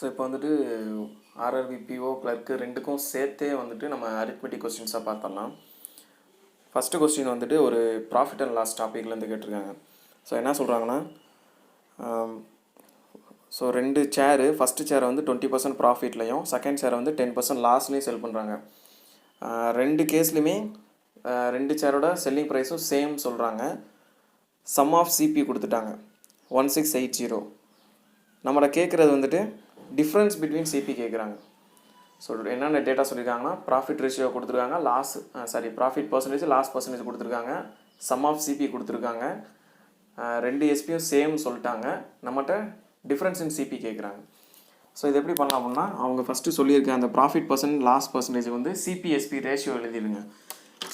So இப்போ வந்துட்டு RRB PO clerk ரெண்டுக்கும் சேர்த்தே வந்துட்டு நம்ம அரித்மெட்டிக் கொஸ்டின்ஸாக பார்த்தரலாம். ஃபஸ்ட்டு கொஸ்டின் வந்துட்டு ஒரு ப்ராஃபிட் அண்ட் லாஸ் டாப்பிக்லேருந்து கேட்டிருக்காங்க. ஸோ என்ன சொல்கிறாங்கன்னா, ஸோ 2 சேரு, ஃபஸ்ட்டு சேரை வந்து 20% ப்ராஃபிட்லையும் செகண்ட் சேரை வந்து 10% லாஸ்லேயும் செல் பண்ணுறாங்க. 2 கேஸ்லையுமே 2 சேரோட செல்லிங் ப்ரைஸும் சேம் சொல்கிறாங்க. சம் ஆஃப் சிபி கொடுத்துட்டாங்க 1680. நம்மளை கேட்குறது வந்துட்டு டிஃப்ரென்ஸ் பிட்வீன் சிபி கேட்குறாங்க. ஸோ என்னென்ன டேட்டா சொல்லியிருக்காங்கன்னா, ப்ராஃபிட் ரேஷியோ கொடுத்துருக்காங்க, ப்ராஃபிட் பர்சன்டேஜ் லாஸ் பர்சன்டேஜ் கொடுத்துருக்காங்க, சம் ஆஃப் சிபி கொடுத்துருக்காங்க, 2 எஸ்பியும் சேம் சொல்லிட்டாங்க, நம்மகிட்ட டிஃப்ரென்ஸ் இன் சிபி கேட்குறாங்க. ஸோ இது எப்படி பண்ணலாம் அப்படின்னா, அவங்க ஃபஸ்ட்டு சொல்லியிருக்க அந்த ப்ராஃபிட் பர்சன்ட் லாஸ் பர்சன்டேஜ் வந்து சிபிஎஸ்பி ரேஷியோ எழுதிடுங்க.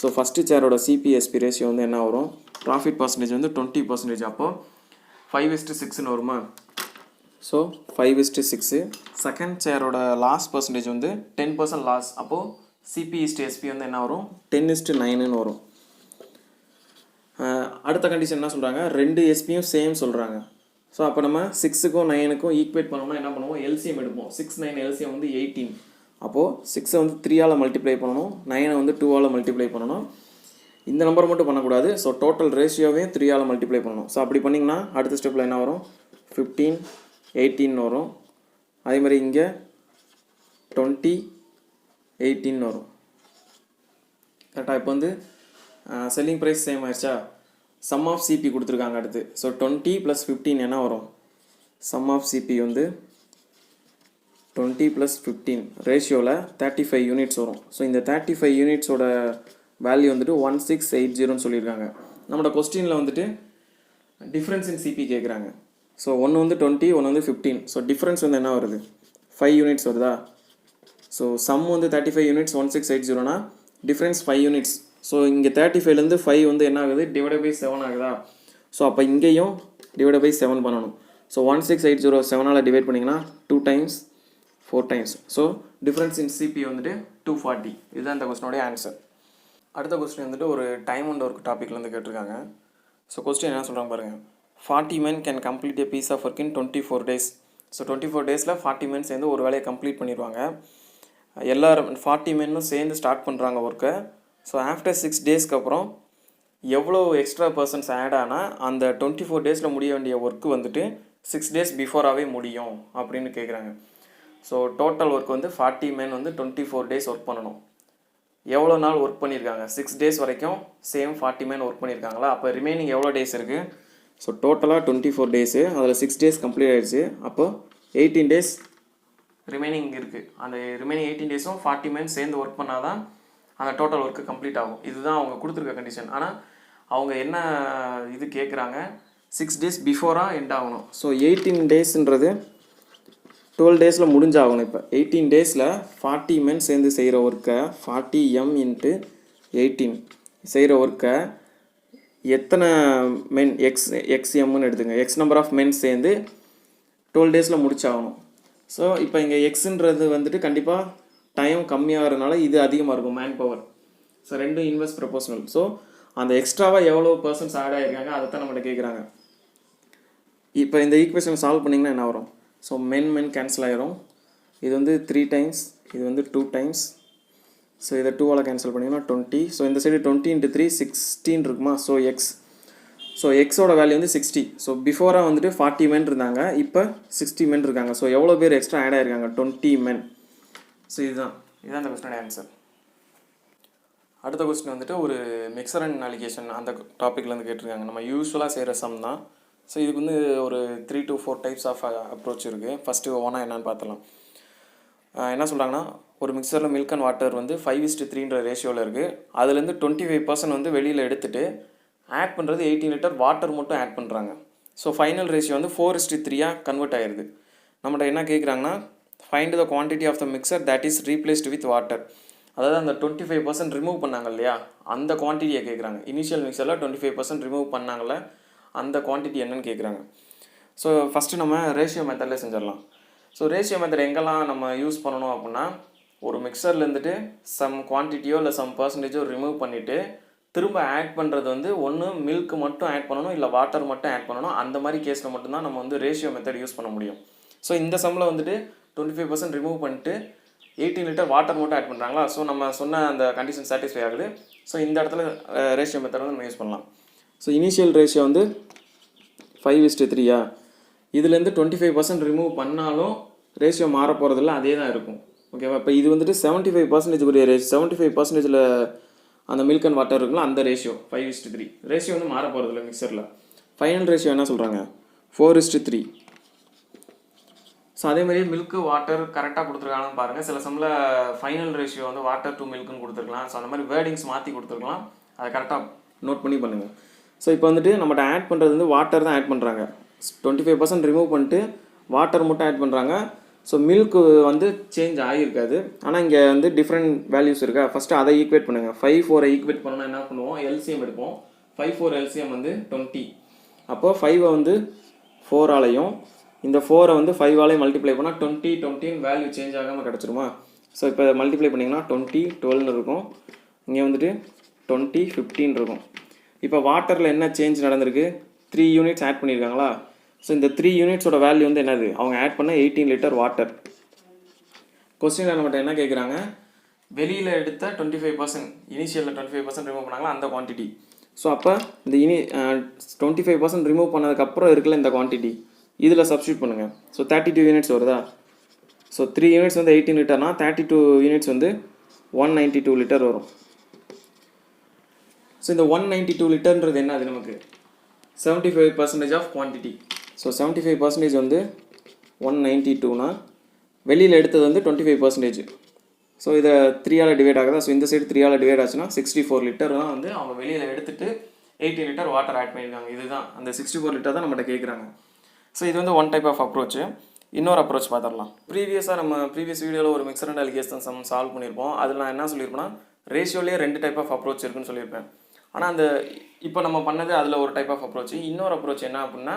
ஸோ ஃபஸ்ட்டு சேரோட சிபிஎஸ்பி ரேஷியோ வந்து என்ன வரும், ப்ராஃபிட் பர்சன்டேஜ் வந்து 20%, அப்போது 5:6ன்னு வருமா. ஸோ 5:6. செகண்ட் சேரோட லாஸ் பர்சன்டேஜ் வந்து 10% லாஸ், அப்போது சிபிஎஸ்பி வந்து என்ன வரும், 10:9ன்னு வரும். அடுத்த கண்டிஷன் என்ன சொல்கிறாங்க, 2 எஸ்பியும் சேம் சொல்கிறாங்க. ஸோ அப்போ நம்ம 6க்கும் 9க்கும் ஈக்குவேட் பண்ணோம்னா என்ன பண்ணுவோம், எல்சிஎம் எடுப்போம். 6, 9 எல்சிஎம் வந்து 18. அப்போது 6 வந்து 3ஆல் மல்டிப்ளை பண்ணணும், 9 வந்து 2ஆல் மல்டிப்ளை பண்ணணும். இந்த நம்பர் மட்டும் பண்ணக்கூடாது. ஸோ டோட்டல் ரேஷியோவே 3ஆல் மல்டிப்ளை பண்ணணும். ஸோ அப்படி பண்ணிங்கன்னா அடுத்த ஸ்டெப்பில் என்ன வரும், 15, 18 வரும். அதே மாதிரி இங்கே 20, 18 வரும். கரெக்டாக இப்போ வந்து செல்லிங் ப்ரைஸ் சேம் ஆயிடுச்சா. சம் ஆஃப் சிபி கொடுத்துருக்காங்க அடுத்து. ஸோ 20 + 15 என்ன வரும், சம் ஆஃப் சிபி வந்து 20 + 15 ரேஷியோவில் 35 யூனிட்ஸ் வரும். ஸோ இந்த 35 யூனிட்ஸோட வேல்யூ வந்துட்டு 1680ன்னு சொல்லியிருக்காங்க. நம்மளோட கொஸ்டினில் வந்துட்டு டிஃப்ரென்ஸ் இன் சிபி கேட்குறாங்க. ஸோ ஒன்று வந்து 20, ஒன்று வந்து 15. ஸோ டிஃப்ரென்ஸ் வந்து என்ன வருது, 5 யூனிட்ஸ் வருதா. ஸோ சம் வந்து 35 யூனிட்ஸ் 1680னா டிஃப்ரென்ஸ் 5 யூனிட்ஸ். ஸோ இங்கே 35லேருந்து 5 வந்து என்ன ஆகுது, /7 ஆகுதா. ஸோ அப்போ இங்கேயும் /7 பண்ணணும். ஸோ 1680 7ஆல் டிவைட் பண்ணிங்கன்னா 2 times 4 times. So difference in CP வந்துட்டு 240. இதுதான் இந்த கொஸ்டினோடைய ஆன்சர். அடுத்த கொஸ்டின் வந்துட்டு ஒரு டைம் அண்ட் ஒர்க் டாப்பிக்லேருந்து கேட்டிருக்காங்க. ஸோ கொஸ்டின் என்ன சொல்கிறாங்க பாருங்கள். 40 men can complete a piece of work in 24 days. So 24 days 40 men சேர்ந்து ஒரு வேலையை கம்ப்ளீட் பண்ணிடுவாங்க. எல்லாரும் 40 மென்னும் சேர்ந்து ஸ்டார்ட் பண்ணுறாங்க ஒர்க்கை. ஸோ ஆஃப்டர் 6 டேஸ்க்கு அப்புறம் எவ்வளோ எக்ஸ்ட்ரா பர்சன்ஸ் ஆட் ஆனால் அந்த 24 டேஸில் முடிய வேண்டிய ஒர்க்கு வந்துட்டு 6 டேஸ் பிஃபோராகவே முடியும் அப்படின்னு கேட்குறாங்க. ஸோ டோட்டல் ஒர்க் வந்து 40 men வந்து 24 டேஸ் ஒர்க் பண்ணணும். எவ்வளோ நாள் ஒர்க் பண்ணியிருக்காங்க, 6 டேஸ் வரைக்கும் சேம் 40 men ஒர்க் பண்ணியிருக்காங்களா. அப்போ ரிமைனிங் எவ்வளோ டேஸ் இருக்குது, ஸோ டோட்டலாக 24 டேஸு, அதில் 6 டேஸ் கம்ப்ளீட் ஆகிடுச்சு. அப்போ 18 டேஸ் ரிமைனிங் இருக்குது. அந்த ரிமைனிங் 18 டேஸும் 40 men சேர்ந்து ஒர்க் பண்ணால் தான் அந்த டோட்டல் ஒர்க்கு கம்ப்ளீட் ஆகும். இதுதான் அவங்க கொடுத்துருக்க கண்டிஷன். ஆனால் அவங்க என்ன இது கேட்குறாங்க, 6 டேஸ் பிஃபோராக எண்ட் ஆகணும். ஸோ 18 டேஸ்ன்றது 12 டேஸில் முடிஞ்சாகணும். இப்போ 18 டேஸில் 40 men சேர்ந்து செய்கிற ஒர்க்கை 40m × 18 செய்கிற ஒர்க்கை எத்தனை மென் எக்ஸ்எம்னு எடுத்துங்க, எக்ஸ் நம்பர் ஆஃப் மென் சேர்ந்து 12 டேஸில் முடிச்சாகணும். ஸோ இப்போ இங்கே எக்ஸுன்றது வந்துட்டு கண்டிப்பாக டைம் கம்மியாகிறதுனால இது அதிகமாக இருக்கும், மேன் பவர். ஸோ ரெண்டும் இன்வெர்ஸ் ப்ரொபோஷனல். ஸோ அந்த எக்ஸ்ட்ராவாக எவ்வளோ பர்சன்ஸ் ஆட் ஆகிருக்காங்க அதை தான் நம்மகிட்ட கேட்குறாங்க. இப்போ இந்த ஈக்குவேஷன் சால்வ் பண்ணிங்கன்னா என்ன வரும், ஸோ மென் கேன்சல் ஆகிரும். இது வந்து 3 times, இது வந்து 2 times. ஸோ இதை 2ஆல் கேன்சல் பண்ணிங்கன்னா 20. ஸோ இந்த சைடு 20 × 3 16 இருக்குமா. ஸோ எக்ஸ், ஸோ எக்ஸோட வேல்யூ வந்து 60. ஸோ பிஃபோராக வந்துட்டு 40 men இருந்தாங்க, இப்போ 60 men இருக்காங்க. ஸோ எவ்வளோ பேர் எக்ஸ்ட்ரா ஆட் ஆகிருக்காங்க, 20 men. ஸோ இதுதான் இந்த கொஸ்டினோட ஆன்சர். அடுத்த கொஸ்டின் வந்துட்டு ஒரு மிக்சர் அண்ட் அலிகேஷன் அந்த டாப்பிக்லேருந்து கேட்டிருக்காங்க. நம்ம யூஸ்வலாக செய்கிற சம் தான். ஸோ இதுக்கு வந்து ஒரு 3 to 4 டைப்ஸ் ஆஃப் அப்ரோச் இருக்குது. ஃபஸ்ட்டு ஒவ்வொன்றா என்னென்னு பார்த்துலாம். என்ன சொல்கிறாங்கன்னா, ஒரு மிக்சரில் மில்க் அண்ட் வாட்டர் வந்து 5:3 ரேஷியோவில் இருக்குது. அதுலேருந்து 25% வந்து வெளியில் எடுத்துகிட்டு ஆட் பண்ணுறது 18 லிட்டர் வாட்டர் மட்டும் ஆட் பண்ணுறாங்க. ஸோ ஃபைனல் ரேஷியோ வந்து 4:3 கன்வெர்ட் ஆகிடுது. நம்மகிட்ட என்ன கேட்குறாங்கன்னா, find the quantity of the mixture that is replaced with water. அதாவது அந்த 25% ரிமூவ் பண்ணாங்க இல்லையா, அந்த குவான்டிட்டியை கேட்குறாங்க. இனிஷியல் மிக்சரில் 25% ரிமூவ் பண்ணாங்கள்ல, அந்த குவான்டிட்டி என்னன்னு கேட்குறாங்க. ஸோ ஃபஸ்ட்டு நம்ம ரேஷியோ மெத்தடில் செஞ்சிடலாம். ஸோ ரேஷியோ மெத்தட் எங்கெல்லாம் நம்ம யூஸ் பண்ணணும் அப்படின்னா, ஒரு மிக்சரில் இருந்துட்டு சம் குவான்டிட்டியோ இல்லை சம் பர்சன்டேஜோ ரிமூவ் பண்ணிவிட்டு திரும்ப ஆட் பண்ணுறது வந்து ஒன்று மில்க் மட்டும் ஆட் பண்ணணும், இல்லை வாட்டர் மட்டும் ஆட் பண்ணணும். அந்த மாதிரி கேஸில் மட்டும்தான் நம்ம வந்து ரேஷியோ மெத்தட் யூஸ் பண்ண முடியும். ஸோ இந்த சம்மில் வந்துட்டு 25% ரிமூவ் பண்ணிட்டு 18 லிட்டர் வாட்டர் மட்டும் ஆட் பண்ணுறாங்களா. ஸோ நம்ம சொன்ன அந்த கண்டிஷன் சாட்டிஸ்ஃபை ஆகுது. ஸோ இந்த இடத்துல ரேஷியோ மெத்தட் வந்து நம்ம யூஸ் பண்ணலாம். ஸோ இனிஷியல் ரேஷியோ வந்து 5:3. இதுலேருந்து 25% ரிமூவ் பண்ணாலும் ரேஷியோ மாற போகிறதில்ல, அதே தான் இருக்கும். ஓகேவா. இப்போ இது வந்துட்டு 75% உரிய ரேஷியோ, 75%ல் அந்த மில்க் அண்ட் வாட்டர் இருக்குல்ல, அந்த ரேஷியோ 5:3. ரேஷியோ வந்து மாற போகிறதில்ல மிக்சரில். ஃபைனல் ரேஷியோ என்ன சொல்கிறாங்க, 4:3. ஸோ அதேமாதிரி மில்க்கு வாட்டர் கரெக்டாக கொடுத்துருக்காங்கன்னு பாருங்கள். சில சமயத்தில் ஃபைனல் ரேஷியோ வந்து வாட்டர் டு மில்க்குன்னு கொடுத்துருக்கலாம். ஸோ அந்த மாதிரி வேர்டிங்ஸ் மாற்றி கொடுத்துருக்கலாம். அதை கரெக்டாக நோட் பண்ணி பண்ணுங்கள். ஸோ இப்போ வந்துட்டு நம்மகிட்ட ஆட் பண்ணுறது வந்து வாட்டர் தான் ஆட் பண்ணுறாங்க. 25% ரிமூவ் பண்ணிட்டு வாட்டர் மட்டும் ஆட் பண்ணுறாங்க. ஸோ மில்க்கு வந்து சேஞ்ச் ஆகியிருக்காது. ஆனால் இங்கே வந்து டிஃப்ரெண்ட் வேல்யூஸ் இருக்கா. ஃபஸ்ட்டு அதை ஈக்குவேட் பண்ணுங்கள். 5 4 ஈக்குவேட் பண்ணோன்னா என்ன பண்ணுவோம், எல்சிஎம் எடுப்போம். 5 4 எல்சிஎம் வந்து 20. அப்போது 5 வந்து 4ஆலையும் இந்த 4 வந்து 5ஆலையும் மல்டிப்ளை பண்ணால் 20 20 வேல்யூ சேஞ்ச் ஆகாமல் கிடச்சிருமா. ஸோ இப்போ மல்டிப்ளை பண்ணிங்கன்னா 20 12 இருக்கும். இங்கே வந்துட்டு 20 15 இருக்கும். இப்போ வாட்டரில் என்ன சேஞ்ச் நடந்திருக்கு, 3 யூனிட்ஸ் ஆட் பண்ணியிருக்காங்களா. ஸோ இந்த 3 யூனிட்ஸோட வேல்யூ வந்து என்னது, அவங்க ஆட் பண்ண 18 லிட்டர் வாட்டர். கொஸ்டினில் நம்மகிட்ட என்ன கேட்குறாங்க, வெளியில் எடுத்த 25% இனிஷியலில் 25% ரிமூவ் பண்ணாங்களா அந்த குவான்டிட்டி. ஸோ அப்போ இந்த 25% ரிமூவ் பண்ணதுக்கப்புறம் இருக்குல்ல இந்த குவான்டிட்டி, இதில் சப்ஸ்டியூட் பண்ணுங்கள். ஸோ 32 யூனிட்ஸ் வருதா. ஸோ 3 யூனிட்ஸ் வந்து 18 லிட்டர்னா 32 யூனிட்ஸ் வந்து 192 லிட்டர் வரும். ஸோ இந்த 192 லிட்டர்ன்றது என்ன, அது நமக்கு 75% ஆஃப் குவான்டிட்டி. ஸோ 75% வந்து 192னா வெளியில் எடுத்தது வந்து 25%. ஸோ இதை 3ஆல் டிவைட் ஆகுதா. ஸோ இந்த சைடு 3ஆல் டிவைட் ஆச்சுன்னா 64 லிட்டர் தான் வந்து அவங்க வெளியில் எடுத்துகிட்டு 18 லிட்டர் வாட்டர் ஆட் பண்ணியிருக்காங்க. இதுதான் அந்த 64 லிட்டர் தான் நம்மகிட்ட கேட்குறாங்க. ஸோ இது வந்து ஒன் டைப் ஆஃப் அப்ரோச். இன்னொரு அப்ரோச் பார்த்துடலாம். ப்ரீவியஸ் வீடியோவில் ஒரு mixer and allegation some solve பண்ணியிருப்போம். அதில் நான் என்ன சொல்லியிருப்பேன்னா, ரேஷியோலேயே 2 டைப் ஆஃப் அப்ரோச் இருக்குன்னு சொல்லியிருப்பேன். ஆனால் அந்த இப்போ நம்ம பண்ணது அதில் ஒரு டைப் ஆஃப் அப்ரோச். இன்னொரு அப்ரோச் என்ன அப்படின்னா,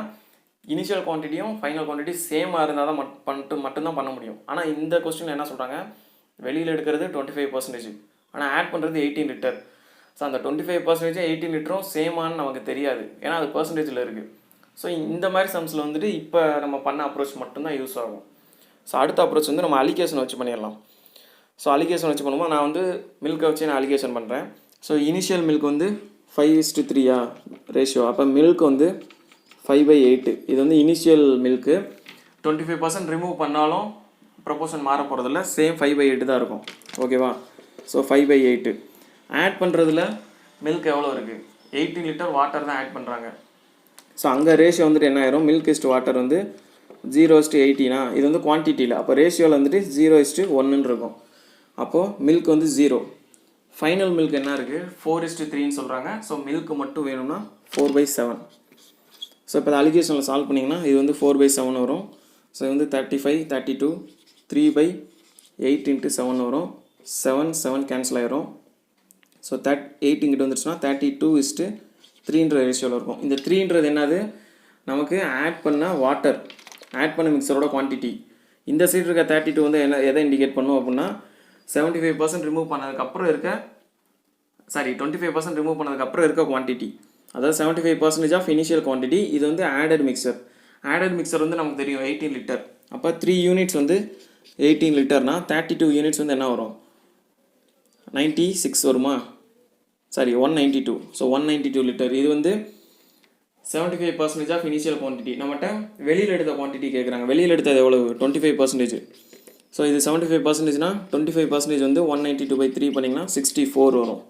இனிஷியல் குவான்டிட்டியும் ஃபைனல் குவான்டிட்டி சேமாக இருந்தால் தான் மட்டும்தான் பண்ண முடியும். ஆனால் இந்த கொஸ்டின் என்ன சொல்கிறாங்க, வெளியில் எடுக்கிறது 25%, ஆனால் ஆட் பண்ணுறது 18 லிட்டர். ஸோ அந்த 25% 18 லிட்டரும் சேமானு நமக்கு தெரியாது, ஏன்னா அது பர்சன்டேஜில் இருக்குது. ஸோ இந்த மாதிரி சம்ஸில் வந்துட்டு இப்போ நம்ம பண்ண அப்ரோச் மட்டும்தான் யூஸ் ஆகும். ஸோ அடுத்த அப்ரோச் வந்து நம்ம அலிகேஷன் வச்சு பண்ணிடலாம். ஸோ அலிகேஷன் வச்சு பண்ணும்போது நான் வந்து மில்கை வச்சு நான் அலிகேஷன் பண்ணுறேன். ஸோ இனிஷியல் மில்க் வந்து 5:3 ரேஷியோ. அப்போ மில்க் வந்து 5/8. இது வந்து இனிஷியல் மில்க்கு. 25% ரிமூவ் பண்ணாலும் ப்ரொபோர்ஷன் மாற போகிறதில்ல, சேம் 5/8 தான் இருக்கும். ஓகேவா. ஸோ 5/8 ஆட் பண்ணுறதுல மில்க் எவ்வளோ இருக்குது, 18 லிட்டர் வாட்டர் தான் ஆட் பண்ணுறாங்க. ஸோ அங்கே ரேஷியோ வந்துட்டு என்ன ஆயிரும், மில்க் இஸ்ட் வாட்டர் வந்து 0:18. இது வந்து குவான்டிட்டியில். அப்போ ரேஷியோவில் வந்துட்டு 0:1 இருக்கும். அப்போது மில்க் வந்து 0. ஃபைனல் மில்க் என்ன இருக்குது, 4:3 சொல்கிறாங்க. ஸோ மில்க் மட்டும் வேணும்னா 4/7. ஸோ இப்போ அலிகேஷனில் சால்வ் பண்ணிங்கன்னா இது வந்து 4/7 வரும். ஸோ இது வந்து 35 32 3/8 × 7 வரும். 7 கேன்சல் ஆயிரும். ஸோ 8 இங்கிட்டு வந்துருச்சுன்னா 32:3ன்ற ரேஷியோவில் இருக்கும். இந்த 3ன்றது என்னது, நமக்கு ஆட் பண்ண வாட்டர், ஆட் பண்ண மிக்சரோட குவான்டிட்டி. இந்த சைடு இருக்க 32 வந்து எதை இண்டிகேட் பண்ணும் அப்படின்னா, 75% ரிமூவ் பண்ணதுக்கப்புறம் 25% ரிமூவ் பண்ணதுக்கப்புறம் இருக்க குவான்டிட்டி. அதாவது 75% ஆஃப் இனிஷியல் குவான்டிட்டி. இது வந்து ஆடட் மிக்சர். ஆடட் மிக்சர் வந்து நமக்கு தெரியும் 18 லிட்டர். அப்போ 3 யூனிட்ஸ் வந்து 18 லிட்டர்னா 32 யூனிட்ஸ் வந்து என்ன வரும், 96 வருமா. 192. So 192 litre. இது வந்து 75% ஆஃப் இனிஷியல் குவான்டிட்டி. நம்மகிட்ட வெளியில் எடுத்த குவான்டிட்டி கேட்குறாங்க. வெளியில் எடுத்தது எவ்வளவு, 25%. ஸோ இது 75%னா 25% வந்து 192/3 பண்ணிங்கன்னா 64 வரும்.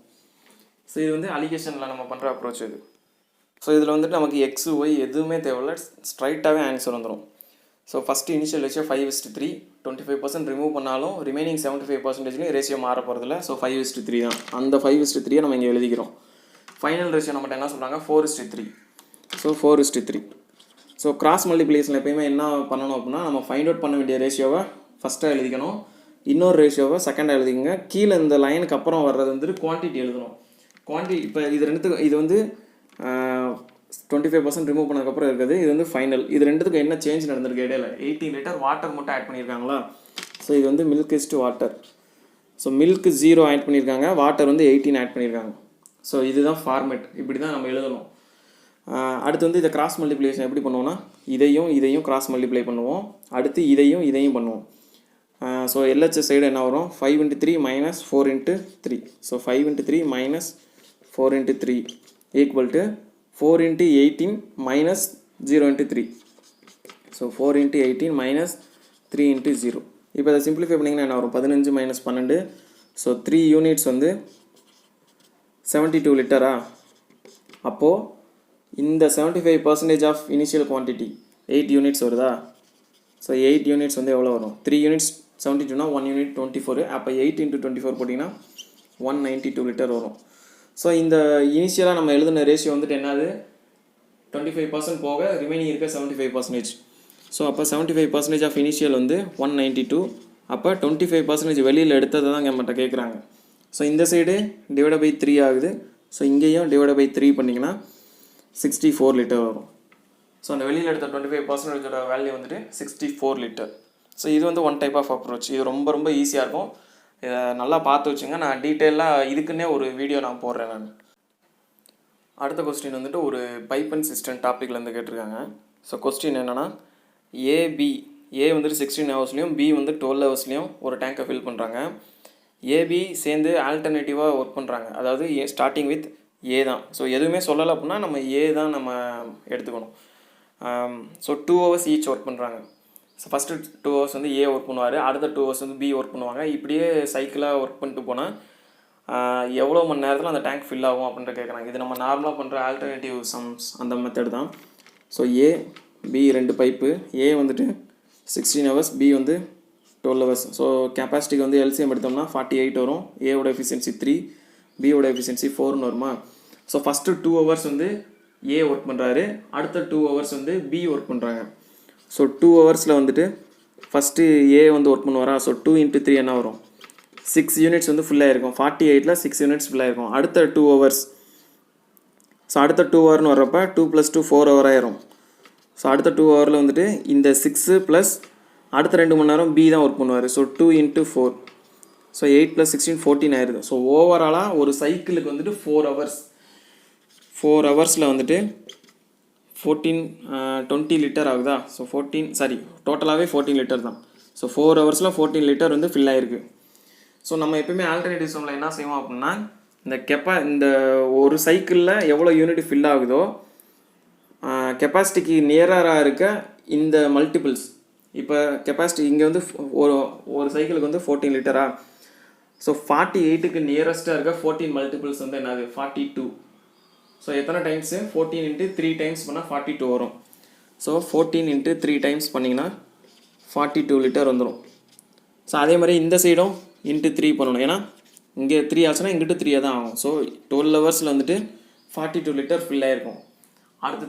ஸோ இது வந்து அலிகேஷனில் நம்ம பண்ணுற அப்ரோச் இது. ஸோ இதில் வந்துட்டு நமக்கு எக்ஸ் ஒய் எதுவுமே தேவையில்ல, ஸ்ட்ரைட்டாகவே ஆன்சர் வந்துடும். So first initial ratio 5:3. 25% remove பண்ணாலும் ரிமைனிங் 75%லையும் ரேஷியோ மாற போகிறதில்ல. ஸோ 5:3 தான். அந்த 5:3 நம்ம இங்கே எழுதிக்கிறோம். ஃபைனல் ரேஷியோ நம்மகிட்ட என்ன சொல்கிறாங்க, 4:3. ஸோ 4:3. ஸோ கிராஸ் மல்டிப்ளிகேஷனில் எப்பயுமே என்ன பண்ணணும் அப்படின்னா, நம்ம ஃபைண்ட் அவுட் பண்ண வேண்டிய ரேஷியோவை ஃபஸ்ட்டாக எழுதிக்கணும், இன்னொரு ரேஷியோவை செகண்டாக எழுதிக்கங்க. கீழே இந்த லைனுக்கு அப்புறம் வர்றது வந்துட்டு குவான்டிட்டி எழுதணும். குவான்டிட்டி இப்போ இது வந்து 25% ரிமூவ் பண்ணதுக்கப்புறம் இருக்குது. இது வந்து ஃபைனல். இது ரெண்டுத்துக்கும் என்ன சேஞ்ச் நடந்திருக்கு இடையில, 18 லிட்டர் வாட்டர் மட்டும் ஆட் பண்ணியிருக்காங்களா. ஸோ இது வந்து milk is to water. So milk 0 add பண்ணியிருக்காங்க, வாட்டர் வந்து 18 ஆட் பண்ணியிருக்காங்க. ஸோ இதுதான் ஃபார்மேட். இப்படி தான் நம்ம எழுதணும். அடுத்து வந்து இதை கிராஸ் மல்டிப்ளிகேஷன் எப்படி பண்ணுவோம்னா, இதையும் கிராஸ் மல்டிப்ளை பண்ணுவோம். அடுத்து இதையும் பண்ணுவோம். ஸோ LHS சைடு என்ன வரும் 5 into 3 minus 4 into 3. So 5 into 3 minus 4 into 3 equal to 4 into 18 minus 0 into 3. So 4 into 18 minus 3 into 0. இப்போ அதை சிம்பிளிஃபை பண்ணிங்கன்னா என்ன வரும் 15 minus 12. ஸோ 3 யூனிட்ஸ் வந்து 72 லிட்டரா. அப்போது இந்த 75% ஆஃப் இனிஷியல் குவான்டிட்டி 8 யூனிட்ஸ் வருதா. ஸோ 8 யூனிட்ஸ் வந்து எவ்வளோ வரும் 3 யூனிட்ஸ் 72னா 1 யூனிட் 24. அப்போ 8 into 24 போட்டிங்கன்னா 192 லிட்டர் வரும். ஸோ இந்த இனிஷியலாக நம்ம எழுதின ரேஷியோ வந்துட்டு என்னது 25% போக ரிமைனிங் இருக்க 75%. ஸோ அப்போ 75% ஆஃப் இனிஷியல் வந்து 192. அப்போ 25% வெளியில் எடுத்ததை தான் நம்மகிட்ட கேட்குறாங்க. ஸோ இந்த சைடு டிவைட் பை 3 ஆகுது. ஸோ இங்கேயும் டிவைட் பை 3 பண்ணிங்கன்னா 64 லிட்டர் வரும். ஸோ அந்த வெளியில் எடுத்த 25% வேல்யூ வந்துட்டு 64 லிட்டர். ஸோ இது வந்து ஒன் டைப் ஆஃப் அப்ரோச். இது ரொம்ப ரொம்ப ஈஸியாக இருக்கும். இதை நல்லா பார்த்து வச்சுங்க. நான் டீட்டெயிலாக இதுக்குன்னே ஒரு வீடியோ நான் போடுறேன் நான். அடுத்த கொஸ்டின் வந்துட்டு ஒரு பைப் அண்ட் சிஸ்டம் டாப்பிக்லேருந்து கேட்டிருக்காங்க. ஸோ கொஸ்டின் என்னென்னா ஏ வந்துட்டு 16 ஹவர்ஸ்லையும் பி வந்து 12 ஹவர்ஸ்லையும் ஒரு டேங்கை ஃபில் பண்ணுறாங்க. ஏபி சேர்ந்து ஆல்டர்னேட்டிவாக ஒர்க் பண்ணுறாங்க. அதாவது ஸ்டார்டிங் வித் ஏ தான். ஸோ எதுவுமே சொல்லலை அப்படின்னா நம்ம ஏ தான் நம்ம எடுத்துக்கணும். ஸோ 2 ஹவர்ஸ் ஈச் ஒர்க் பண்ணுறாங்க. ஸோ ஃபஸ்ட்டு 2 ஹவர்ஸ் வந்து ஏ ஒர்க் பண்ணுவார், அடுத்த 2 ஹவர்ஸ் வந்து பி ஒர்க் பண்ணுவாங்க. இப்படியே சைக்கிளாக ஒர்க் பண்ணிட்டு போனால் எவ்வளோ மணி நேரத்தில் அந்த டேங்க் ஃபில் ஆகும் அப்படின்ட்டு கேட்குறாங்க. இது நம்ம நார்மலாக பண்ணுற ஆல்டர்னேட்டிவ் சம்ஸ் அந்த மெத்தட் தான். ஸோ ஏ பி 2 பைப்பு. ஏ வந்துட்டு 16 ஹவர்ஸ், பி வந்து 12 ஹவர்ஸ். ஸோ கெப்பாசிட்டிக்கு வந்து எல்சிஎம் எடுத்தோம்னா 48 வரும். ஏவோட எஃபிஷியன்சி 3, பியோட எஃபிஷியன்சி 4ன்னு வருமா. ஸோ ஃபஸ்ட்டு 2 ஹவர்ஸ் வந்து ஏ ஒர்க் பண்ணுறாரு, அடுத்த 2 ஹவர்ஸ் வந்து பி ஒர்க் பண்ணுறாங்க. ஸோ 2 ஹவர்ஸில் வந்துட்டு ஃபஸ்ட்டு ஏ வந்து ஒர்க் பண்ணுவாரா. ஸோ 2 into 3 என்ன வரும் 6 யூனிட்ஸ் வந்து ஃபுல்லாக இருக்கும். 48ல் 6 யூனிட்ஸ் ஃபுல்லாக இருக்கும். அடுத்த 2 ஹவர்ஸ். ஸோ அடுத்த 2 ஹவர்னு வர்றப்ப 2 + 2 4 ஹவர் ஆயிரும். ஸோ அடுத்த 2 ஹவரில் வந்துட்டு இந்த 6 ப்ளஸ் அடுத்த 2 மணி நேரம் பி தான் ஒர்க் பண்ணுவார். So 2 into 4. ஸோ 8 + 16 14 ஆயிடுது. ஸோ ஓவராலாக ஒரு சைக்கிளுக்கு வந்துட்டு 4 ஹவர்ஸ். 4 ஹவர்ஸில் வந்துட்டு 20 லிட்டர் ஆகுதா. ஸோ டோட்டலாகவே 14 லிட்டர் தான். ஸோ 4 ஹவர்ஸில் 14 லிட்டர் வந்து ஃபில் ஆகிருக்கு. ஸோ நம்ம எப்பவுமே ஆல்டர்னேட்டிவ் சம்மில் என்ன செய்வோம் அப்படின்னா இந்த ஒரு சைக்கிளில் எவ்வளோ யூனிட் ஃபில் ஆகுதோ கெப்பாசிட்டிக்கு நியராக இருக்க இந்த மல்டிபிள்ஸ். இப்போ கெப்பாசிட்டி இங்கே வந்து ஒரு சைக்கிளுக்கு வந்து 14 லிட்டரா. ஸோ 48க்கு நியரஸ்ட்டாக இருக்க 14 மல்டிபிள்ஸ் வந்து என்னது 42. ஸோ எத்தனை டைம்ஸு 14 into 3 டைம்ஸ் பண்ணால் 42 வரும். ஸோ 14 into 3 டைம்ஸ் பண்ணிங்கன்னா 42 லிட்டர் வந்துடும். ஸோ அதே மாதிரி இந்த சைடும் into 3 பண்ணணும். ஏன்னா இங்கே 3 ஆச்சுன்னா இங்கிட்டு 3 தான் ஆகும். ஸோ 12 ஹவர்ஸில் வந்துட்டு 42 லிட்டர் ஃபில் ஆகிருக்கும். அடுத்து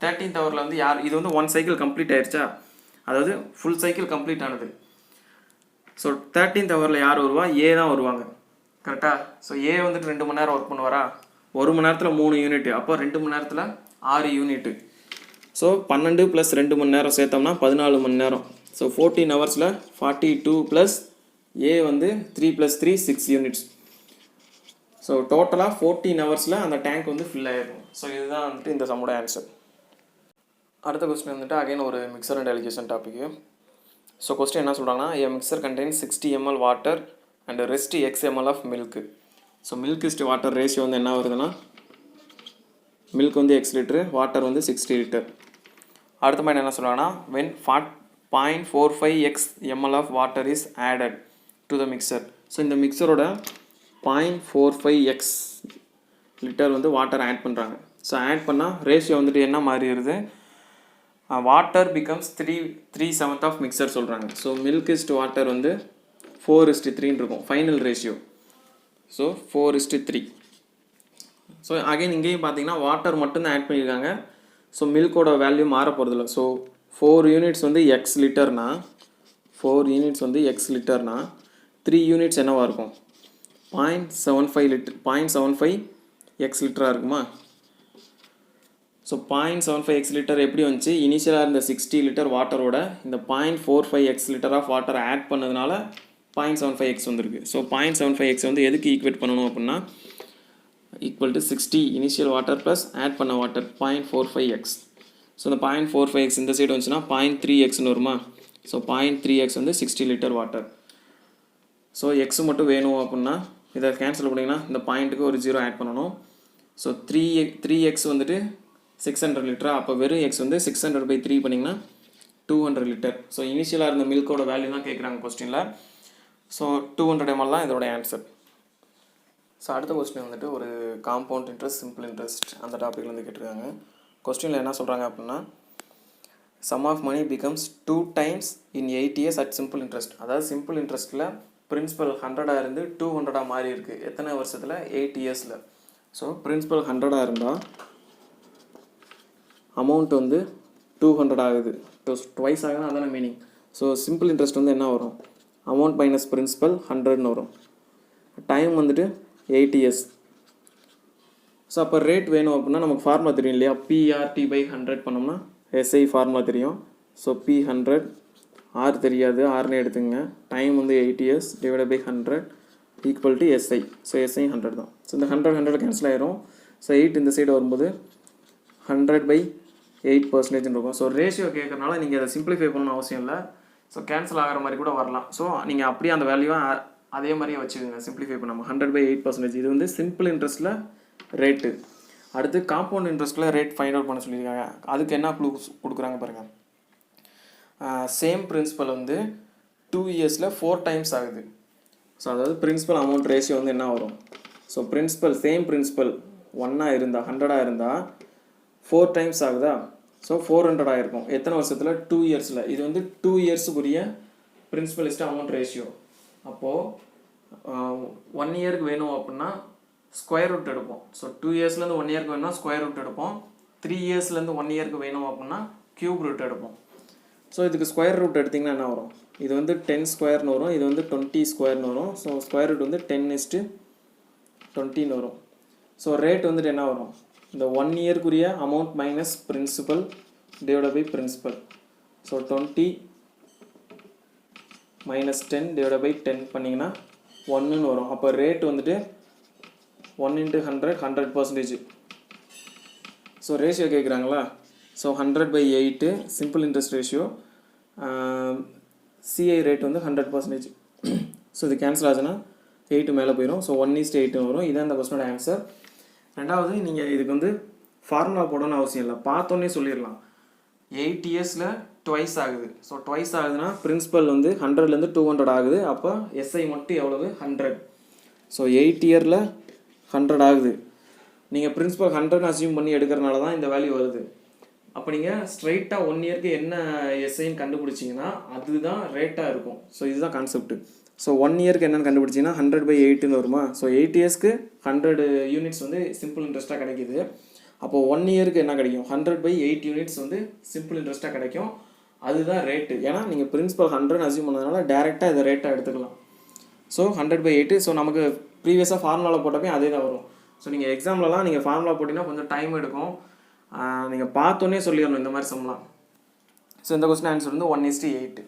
13th ஹவரில் வந்து இது வந்து 1 சைக்கிள் கம்ப்ளீட் ஆயிடுச்சா, அதாவது ஃபுல் சைக்கிள் கம்ப்ளீட் ஆனது. ஸோ 13th ஹவரில் யார் வருவா, ஏ தான் வருவாங்க. கரெக்டாக. ஸோ ஏ வந்துட்டு 2 மணி நேரம் ஒர்க் பண்ணுவாரா. 1 மணி நேரத்தில் 3 யூனிட். அப்போ 2 மணி நேரத்தில் 6 யூனிட்டு. ஸோ 12 + 2 மணி நேரம் சேர்த்தோம்னா 14 மணி நேரம். ஸோ 14 ஹவர்ஸில் 42 + ஏ வந்து 3 + 3 6 யூனிட்ஸ். ஸோ டோட்டலாக 14 ஹவர்ஸில் அந்த டேங்க் வந்து ஃபில் ஆகிருக்கும். ஸோ இதுதான் வந்துட்டு இந்த சம்மோட ஆன்சர். அடுத்த கொஸ்டின் வந்துட்டு அகைன் ஒரு mixer and allegation topic. So question என்ன சொல்கிறாங்கன்னா a mixer contains 60 ml water and rest x ml of milk. So milk is to water ratio வந்து என்ன வருதுன்னா மில்க் வந்து x லிட்டரு, வாட்டர் வந்து 60 லிட்டர். அடுத்த மாதிரி என்ன சொல்கிறாங்கன்னா when 0.45x ml of water is added to the mixer. So இந்த மிக்சரோட 0.45x லிட்டர் வந்து வாட்டர் ஆட் பண்ணுறாங்க. ஸோ ஆட் பண்ணால் ரேஷியோ வந்துட்டு என்ன மாறிடுது, வாட்டர் பிகம்ஸ் 3/7 ஆஃப் மிக்சர் சொல்கிறாங்க. ஸோ மில்க் இஸ்ட் வாட்டர் வந்து 4:3 இருக்கும் final ratio. So 4:3. So again இங்கேயும் பார்த்தீங்கன்னா வாட்டர் மட்டும்தான் ஆட் பண்ணியிருக்காங்க. ஸோ மில்கோட வேல்யூ மாற போகிறதில்ல. ஸோ 4 யூனிட்ஸ் வந்து எக்ஸ் லிட்டர்னா 3 யூனிட்ஸ் என்னவாக இருக்கும் 0.75 லிட்டர் 0.75 எக்ஸ் லிட்டராக இருக்குமா. ஸோ 0.75 எக்ஸ் லிட்டர் எப்படி வந்துச்சு, இனிஷியலாக இருந்த 60 லிட்டர் வாட்டரோட இந்த 0.45 x litre of water add பண்ணதுனால 0.75 எக்ஸ் வந்துருக்கு. ஸோ 0.75 எக்ஸ் வந்து எதுக்கு ஈக்குவேட் பண்ணணும் அப்படின்னா equal to 60 initial water plus add பண்ண வாட்டர் 0.45 எக்ஸ். ஸோ இந்த 0.45 எக்ஸ் இந்த சைடு வந்துச்சுன்னா 0.3 எக்ஸ்னு வருமா. ஸோ 0.3x வந்து 60 லிட்டர் வாட்டர். ஸோ எக்ஸ் மட்டும் வேணும் அப்படின்னா இதை கேன்சல் பண்ணிங்கன்னா இந்த பாயிண்ட்டுக்கு ஒரு 0 ஆட் பண்ணணும். ஸோ 3x வந்துட்டு 600 லிட்டரா, அப்போ வெறும் எக்ஸ் வந்து 600/3 பண்ணிங்கன்னா 200 லிட்டர். ஸோ இனிஷியலாக இருந்த மில்கோட வேல்யூ தான் கேட்குறாங்க கொஸ்டினில். ஸோ 200 ml தான் இதோட ஆன்சர். ஸோ அடுத்த கொஸ்டின் வந்துட்டு ஒரு காம்பவுண்ட் இன்ட்ரெஸ்ட், சிம்பிள் இன்ட்ரெஸ்ட் அந்த டாப்பிக்லேருந்து கேட்டிருக்காங்க. கொஸ்டினில் என்ன சொல்கிறாங்க அப்படின்னா, sum of money becomes 2 times in 8 years at simple interest. அதாவது சிம்பிள் இன்ட்ரெஸ்ட்டில் பிரின்சிபல் 100 இருந்து 200 மாறி இருக்குது. எத்தனை வருஷத்தில்? 8 இயர்ஸில். ஸோ பிரின்சிபல் 100 இருந்தால் அமௌண்ட் வந்து 200 ஆகுது. ட்வைஸ் ஆகுதுன்னா அதான மீனிங். ஸோ சிம்பிள் இன்ட்ரெஸ்ட் வந்து என்ன வரும்? அமௌண்ட் மைனஸ் பிரின்சிபல் 100ன்னு வரும். டைம் வந்துட்டு 8 இயர்ஸ். ஸோ அப்போ ரேட் வேணும் அப்படின்னா நமக்கு ஃபார்முலா தெரியும் இல்லையா? PRT/100 பண்ணோம்னா SI ஃபார்முலா தெரியும். ஸோ P100, ஆர் தெரியாது, ஆர்னே எடுத்துங்க. டைம் வந்து 8 years /100 equal to SI. So SI 100 தான். ஸோ இந்த 100 கேன்சல் ஆயிரும். ஸோ 8 இந்த சைடு வரும்போது 100/8% இருக்கும். ஸோ ரேஷியோ கேட்கறனால நீங்கள் அதை சிம்பிளிஃபை பண்ணணும் அவசியம் இல்லை. ஸோ கேன்சல் ஆகிற மாதிரி கூட வரலாம். ஸோ நீங்கள் அப்படியே அந்த வேல்யூவை அதே மாதிரியே வச்சுக்கோங்க, சிம்பிளிஃபை பண்ணாமல். 100/8%. இது வந்து சிம்பிள் இன்ட்ரெஸ்ட்டில் ரேட்டு. அடுத்து காம்பவுண்ட் இன்ட்ரெஸ்ட்டில் ரேட் ஃபைண்ட் அவுட் பண்ண சொல்லியிருக்காங்க. அதுக்கு என்ன க்ளூஸ் கொடுக்குறாங்க பாருங்கள். சேம் பிரின்சிபல் வந்து 2 இயர்ஸில் 4 times ஆகுது. ஸோ அதாவது பிரின்சிபல் அமௌண்ட் ரேஷியோ வந்து என்ன வரும்? ஸோ பிரின்சிபல் சேம் பிரின்சிபல் 1 இருந்தால் 100 இருந்தால் 4 times ஆகுதா? ஸோ 400 ஆகிருக்கும். எத்தனை வருஷத்தில்? 2 இயர்ஸில். இது வந்து 2 இயர்ஸுக்குரிய பிரின்சிபலிஸ்ட் அமௌண்ட் ரேஷியோ. அப்போது 1 இயருக்கு வேணும் அப்படின்னா ஸ்கொயர் ரூட் எடுப்போம். ஸோ 2 இயர்ஸ்லேருந்து 1 இயருக்கு வேணும்னா ஸ்கொயர் ரூட் எடுப்போம். 3 இயர்ஸ்லேருந்து 1 இயருக்கு வேணும் அப்படின்னா க்யூப் ரூட் எடுப்போம். ஸோ இதுக்கு ஸ்கொயர் ரூட் எடுத்திங்கன்னா என்ன வரும்? இது வந்து 10 ஸ்கொயர்னு வரும், இது வந்து 20 ஸ்கொயர்னு வரும். ஸோ ஸ்கொயர் ரூட் வந்து 10:20ன்னு வரும். ஸோ ரேட் வந்துட்டு என்ன வரும்? இந்த 1 இயர்க்குரிய amount minus principal divided by principal. So 20 minus 10 divided by 10 பண்ணிங்கன்னா 1ன்னு வரும். அப்போ ரேட் வந்துட்டு 1 × 100 100%. ஸோ ரேஷியோ கேட்குறாங்களா? So 100/8 simple interest ratio. CI rate வந்து 100%. ஸோ இது கேன்சல் ஆச்சுன்னா 8 மேலே போயிடும். ஸோ 1:8 வரும். இதான் இந்த கொஸ்டினோட ஆன்சர். ரெண்டாவது, நீங்கள் இதுக்கு வந்து ஃபார்முலா போடணும்னு அவசியம் இல்லை, பார்த்தோன்னே சொல்லிடலாம். 8 இயர்ஸில் ட்வைஸ் ஆகுது. ஸோ ட்வைஸ் ஆகுதுன்னா பிரின்சிபல் வந்து 100லேருந்து 200 ஆகுது. அப்போ எஸ்ஐ மட்டும் எவ்வளவு? 100. ஸோ 8 இயரில் 100 ஆகுது. நீங்கள் பிரின்சிபல் 100ன்னு அசியூம் பண்ணி எடுக்கிறனால தான் இந்த வேல்யூ வருது. அப்போ நீங்கள் ஸ்ட்ரைட்டாக 1 இயருக்கு என்ன எஸ்ஐன்னு கண்டுபிடிச்சிங்கன்னா அதுதான் ரேட்டாக இருக்கும். ஸோ இதுதான் கான்செப்ட். ஸோ 1 இயருக்கு என்னென்னு கண்டுபிடிச்சிங்கன்னா 100/8ன்னு வருமா? ஸோ 8 இயர்ஸ்க்கு 100 யூனிட்ஸ் வந்து சிம்பிள் இன்ட்ரெஸ்ட்டாக கிடைக்கிது. அப்போது 1 இயருக்கு என்ன கிடைக்கும்? 100/8 யூனிட்ஸ் வந்து சிம்பிள் இன்ட்ரெஸ்ட்டாக கிடைக்கும். அதுதான் ரேட்டு. ஏன்னா நீங்கள் பிரின்சிபல் 100ன்னு அசியூம் பண்ணதுனால டேரெக்டாக இதை ரேட்டாக எடுத்துக்கலாம். ஸோ 100/8. ஸோ நமக்கு ப்ரீவியஸாக ஃபார்முலாவில் போட்டப்பே அதே தான் வரும். ஸோ நீங்கள் எக்ஸாம்லலாம் நீங்கள் ஃபார்முலா போட்டிங்கன்னா கொஞ்சம் டைம் எடுக்கும். நீங்கள் பார்த்தோன்னே சொல்லிடணும் இந்த மாதிரி சம்லாம். ஸோ இந்த கொஸ்டின் ஆன்சர் வந்து 1:8.